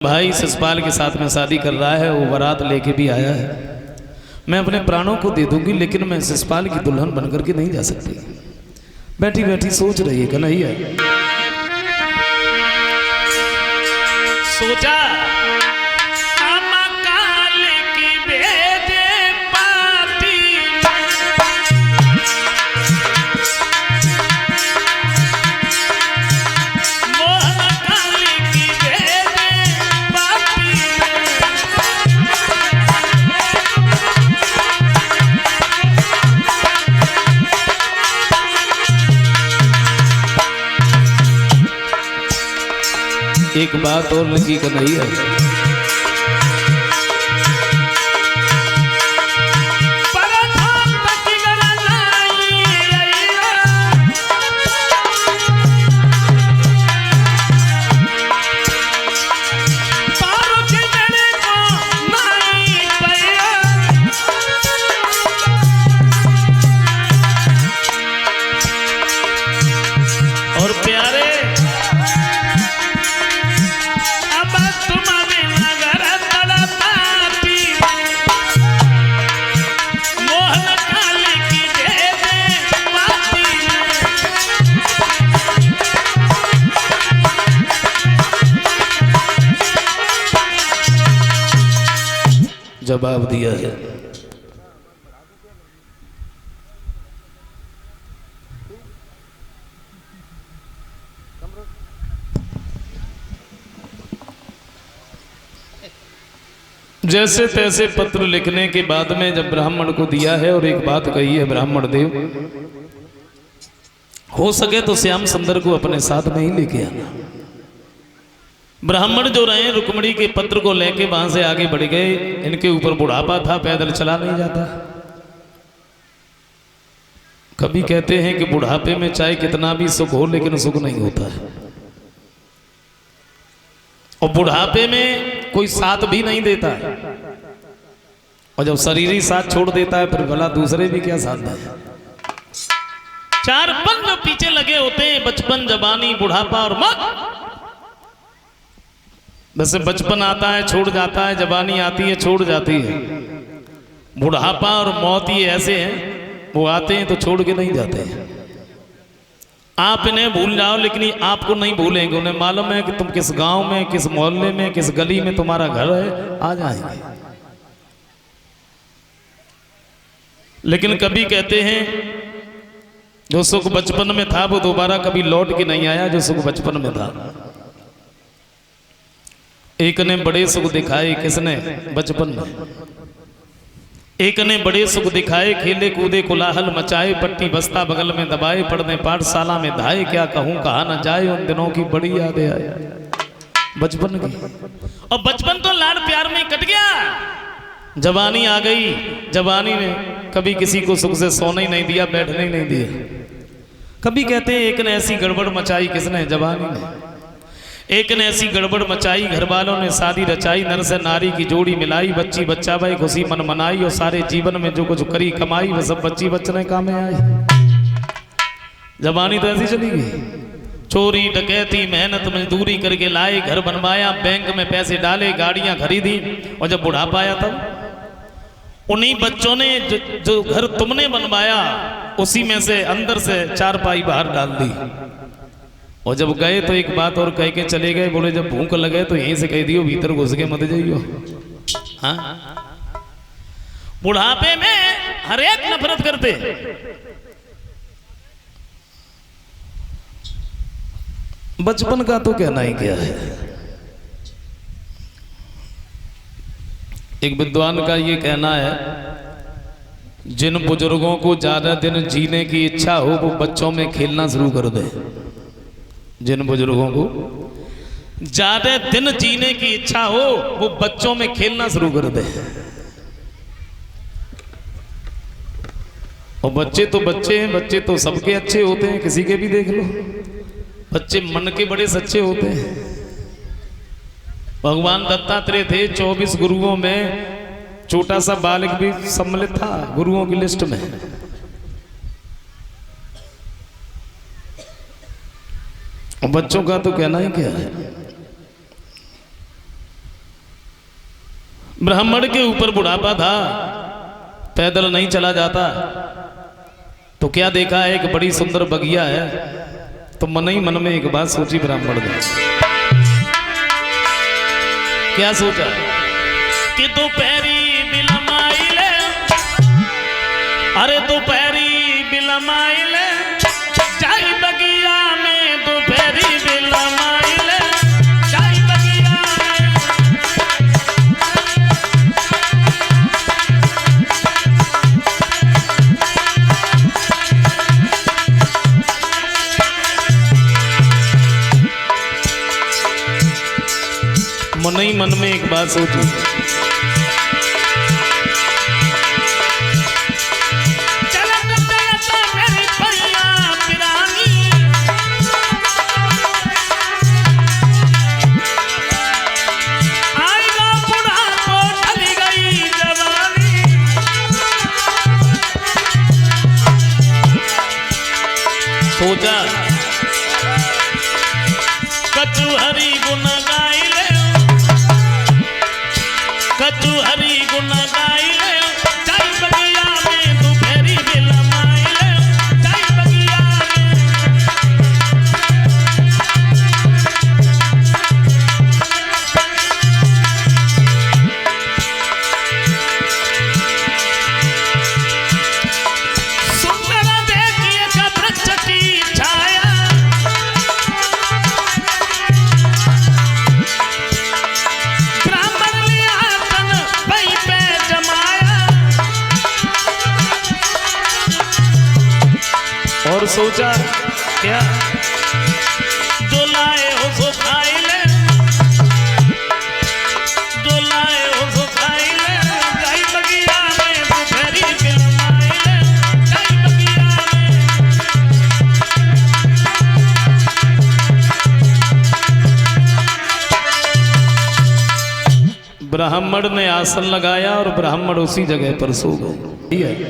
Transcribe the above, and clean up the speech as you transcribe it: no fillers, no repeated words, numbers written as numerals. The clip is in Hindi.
भाई ससपाल के साथ में शादी कर रहा है, वो बारात लेके भी आया है। मैं अपने प्राणों को दे दूंगी लेकिन मैं ससपाल की दुल्हन बनकर के नहीं जा सकती। बैठी बैठी सोच रही है कन्हैया। सोचा एक बात और लिखी कन्हैया। और प्यारे जवाब दिया है। जैसे तैसे पत्र लिखने के बाद में जब ब्राह्मण को दिया है और एक बात कही है ब्राह्मण देव, हो सके तो श्याम सुंदर को अपने साथ में ही लेके आना। ब्राह्मण जो रहे रुक्मणी के पत्र को लेके वहां से आगे बढ़ गए। इनके ऊपर बुढ़ापा था, पैदल चला नहीं जाता। कभी कहते हैं कि बुढ़ापे में चाहे कितना भी सुख हो लेकिन सुख नहीं होता है, और बुढ़ापे में कोई साथ भी नहीं देता है, और जब शरीर ही साथ छोड़ देता है फिर भला दूसरे भी क्या साथ दें। चार पन जो पीछे लगे होते हैं, बचपन, जवानी, बुढ़ापा और मौत। वैसे बचपन आता है छोड़ जाता है, जवानी आती है छोड़ जाती है, बुढ़ापा और मौत ये ऐसे हैं, वो आते हैं तो छोड़ के नहीं जाते हैं। आप इन्हें भूल जाओ लेकिन ये आपको नहीं भूलेंगे। उन्हें मालूम है कि तुम किस गांव में, किस मोहल्ले में, किस गली में तुम्हारा घर है, आ जाएंगे। लेकिन कभी कहते हैं जो सुख बचपन में था वो दोबारा कभी लौट के नहीं आया जो सुख बचपन में था। एक ने बड़े सुख दिखाए, किसने? बचपन में। एक ने बड़े सुख दिखाए, खेले कूदे कोलाहल मचाए, पट्टी बस्ता बगल में दबाए, पढ़ने पाठशाला में धाए, क्या कहूं कहा न जाए, उन दिनों की बड़ी यादें आए बचपन की। और बचपन तो लाड प्यार में कट गया, जवानी आ गई। जवानी ने कभी किसी को सुख से सोने ही नहीं दिया, बैठने ही नहीं दिया। कभी कहते हैं एक ने ऐसी गड़बड़ मचाई, किसने? जवानी ने। एक ने ऐसी गड़बड़ मचाई, घर वालों ने शादी रचाई, नर से नारी की जोड़ी मिलाई, बच्ची बच्चा भाई खुशी मन मनाई, और सारे जीवन में जो कुछ करी कमाई वह सब बच्ची बच्चने काम में आई। जवानी तो ऐसी चली गई। चोरी डकैती मेहनत मजदूरी करके लाए, घर बनवाया, बैंक में पैसे डाले, गाड़ियां खरीदी, और जब बुढ़ापा आया तब उन्हीं बच्चों ने जो घर तुमने बनवाया उसी में से अंदर से चारपाई बाहर डाल दी। और जब गए तो एक बात और कह के चले गए, बोले जब भूख लगे तो यहीं से कह दियो भीतर घुस के मत जाइयो। हाँ, बुढ़ापे में हर एक नफरत करते। बचपन का तो कहना ही क्या है। एक विद्वान का ये कहना है, जिन बुजुर्गों को ज्यादा दिन जीने की इच्छा हो वो बच्चों में खेलना शुरू कर दे। जिन बुजुर्गों को ज्यादा दिन जीने की इच्छा हो वो बच्चों में खेलना शुरू कर दे। और बच्चे तो बच्चे हैं, बच्चे तो सबके अच्छे होते हैं, किसी के भी देख लो। बच्चे मन के बड़े सच्चे होते हैं। भगवान दत्तात्रेय थे, 24 गुरुओं में छोटा सा बालक भी सम्मिलित था गुरुओं की लिस्ट में। बच्चों का तो कहना ही क्या है। ब्राह्मण के ऊपर बुढ़ापा था, पैदल नहीं चला जाता, तो क्या देखा है, एक बड़ी सुंदर बगिया है, तो मन ही मन में एक बात सोची ब्राह्मण ने। क्या सोचा कि दोपहरी बिलमाइले, अरे दोपहरी बिलमाइले, जाई बगिया में दोपहरी बिलमाइले, जाई बगिया में। मन ही मन में एक बात सोची, सोचा कछु हरी गुण गाइले, कछु हरी गुण गाइले, जाई बगिया में दोपहरी बिलमाइले, जाई बगिया सुंदर देखिए वृक्ष की छाया, ब्राह्मण लिया तन वहीं पे जमाया, और सोचा क्या, जो लाए हो सो खाई ले, जो लाए हो सो खाई ले, जाई बगिया में दोपहरी बिलमाइले, जाई बगिया में। ब्राह्मण ने आसन लगाया और ब्राह्मण उसी जगह पर सो गए।